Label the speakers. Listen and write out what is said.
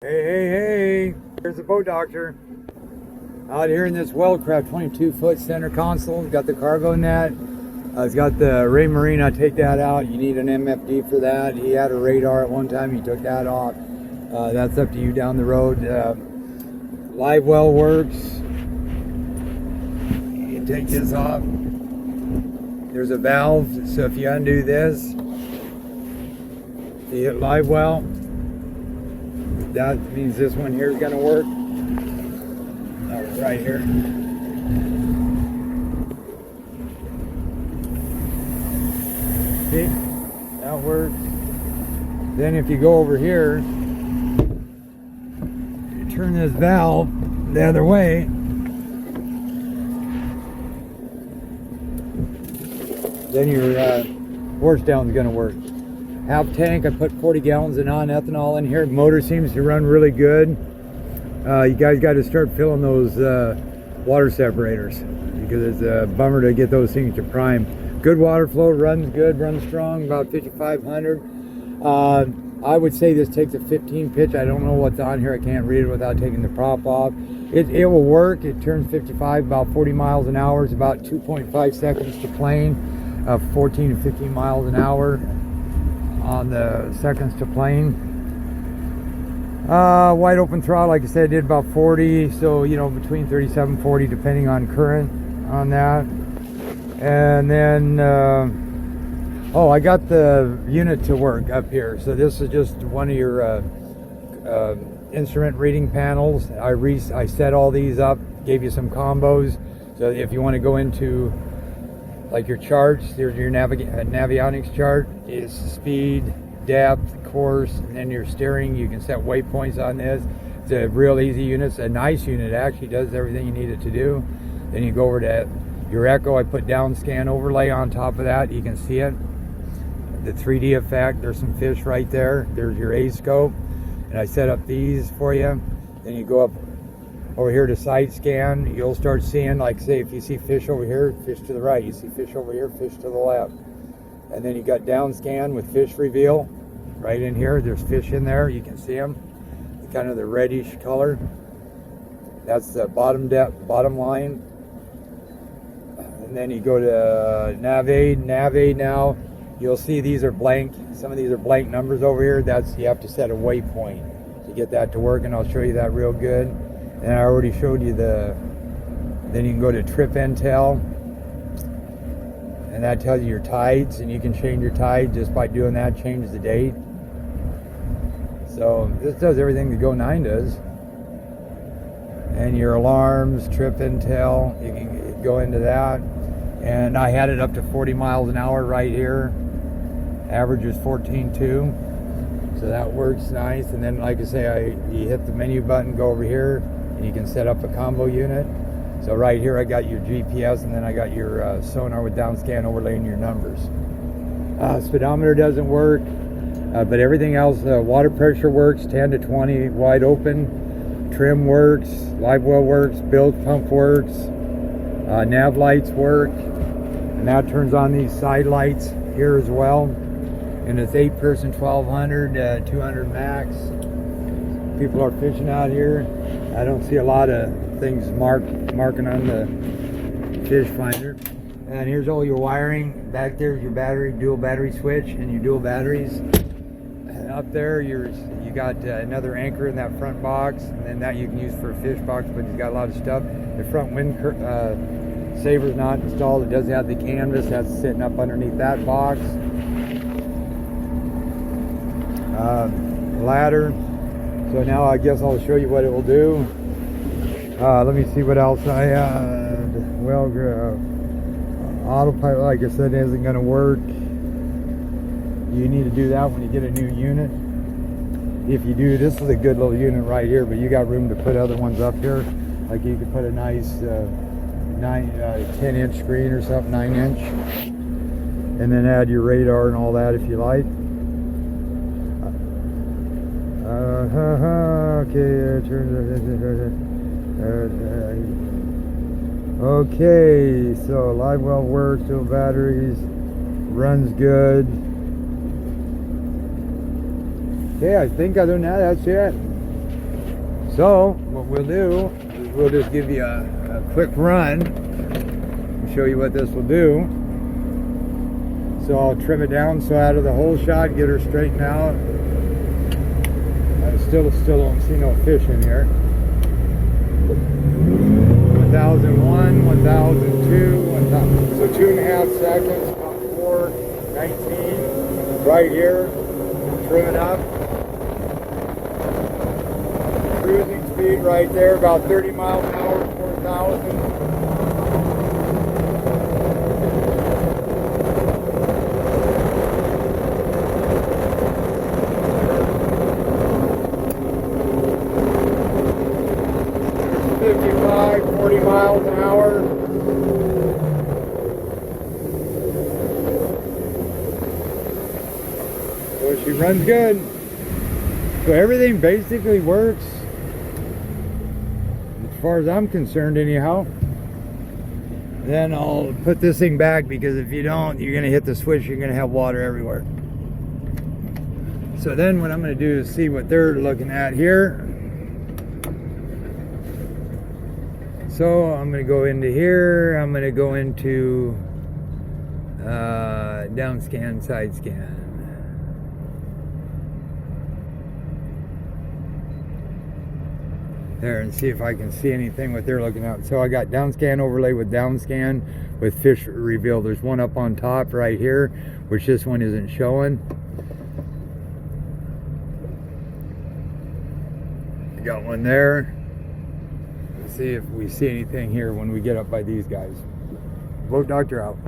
Speaker 1: Hey, here's the boat doctor. Out here in this Wellcraft 22-foot center console. It's got the cargo net. It's got the Ray Marine. I take that out. You need an MFD for that. He had a radar at one time. He took that off. That's up to you down the road. Live well works. You take this off. There's a valve. So if you undo this, you hit live well. That means this one here is going to work. Right here. See? That works. Then if you go over here, you turn this valve the other way. Then your horse down is going to work. Half tank, I put 40 gallons of non-ethanol in here. The motor seems to run really good. You guys got to start filling those water separators because it's a bummer to get those things to prime. Good water flow, runs good, runs strong, about 5,500. I would say this takes a 15 pitch. I don't know what's on here. I can't read it without taking the prop off. It will work. It turns 55, about 40 miles an hour. It's about 2.5 seconds to plane, 14 to 15 miles an hour on the seconds to plane. Wide open throttle, like I said, did about 40, so you know, between 37 and 40 depending on current on that. And then I got the unit to work up here. So this is just one of your instrument reading panels. I set all these up, gave you some combos, so if you want to go into like your charts, there's your navionics chart. Is speed, depth, course, and then your steering. You can set waypoints on this. It's a real easy unit. It's a nice unit. It actually does everything you need it to do. Then you go over to your echo. I put down scan overlay on top of that. You can see it, the 3D effect. There's some fish right there. There's your A scope, and I set up these for you. Then you go up over here to side scan. You'll start seeing, like, say, if you see fish over here, fish to the right. You see fish over here, fish to the left. And then you got down scan with fish reveal right in here. There's fish in there. You can see them, kind of the reddish color. That's the bottom depth, bottom line. And then you go to nav-aid now. You'll see these are blank. Some of these are blank numbers over here. That's, you have to set a waypoint to get that to work, and I'll show you that real good. And I already showed you then you can go to trip intel, and that tells you your tides, and you can change your tide just by doing that. Change the date. So this does everything the Go 9 does. And your alarms, trip intel, you can go into that. And I had it up to 40 miles an hour right here. Average is 14.2. So that works nice. And then, like I say, you hit the menu button, go over here, and you can set up a combo unit. So right here I got your GPS, and then I got your sonar with downscan overlaying your numbers. Speedometer doesn't work, but everything else, water pressure works, 10 to 20, wide open. Trim works, live well works, bilge pump works, nav lights work, and that turns on these side lights here as well. And it's 8-person 1200, 200 max. People are fishing out here. I don't see a lot of things marking on the fish finder. And here's all your wiring. Back there's your battery, dual battery switch, and your dual batteries. And up there you got another anchor in that front box, and then that you can use for a fish box, but it's got a lot of stuff. The front wind saver's not installed. It does have the canvas that's sitting up underneath that box. Ladder. So now I guess I'll show you what it will do. Let me see what else I had. Well, autopilot, like I said, isn't going to work. You need to do that when you get a new unit. If you do, this is a good little unit right here, but you got room to put other ones up here. Like you could put a nice 10-inch screen or something, 9-inch, and then add your radar and all that if you like. Okay, so live well works, dual batteries, runs good. Okay, I think other than that, that's it. So what we'll do is we'll just give you a quick run and show you what this will do. So I'll trim it down so out of the whole shot, get her straightened out. I still don't see no fish in here. 1001, 1002, 1000. So 2.5 seconds, about 4:19 right here. Trim it up. Cruising speed right there, about 30 miles an hour, 4,000. There's 55, 40 miles an hour. So she runs good. So everything basically works. As far as I'm concerned anyhow. Then I'll put this thing back, because if you don't, you're going to hit the switch, you're going to have water everywhere. So then what I'm going to do is see what they're looking at here. So I'm going to go into here, I'm going to go into down scan, side scan. There, and see if I can see anything what they're looking at. So I got down scan overlay with down scan with fish reveal. There's one up on top right here, which this one isn't showing. Got one there. Let's see if we see anything here when we get up by these guys. Boat doctor out.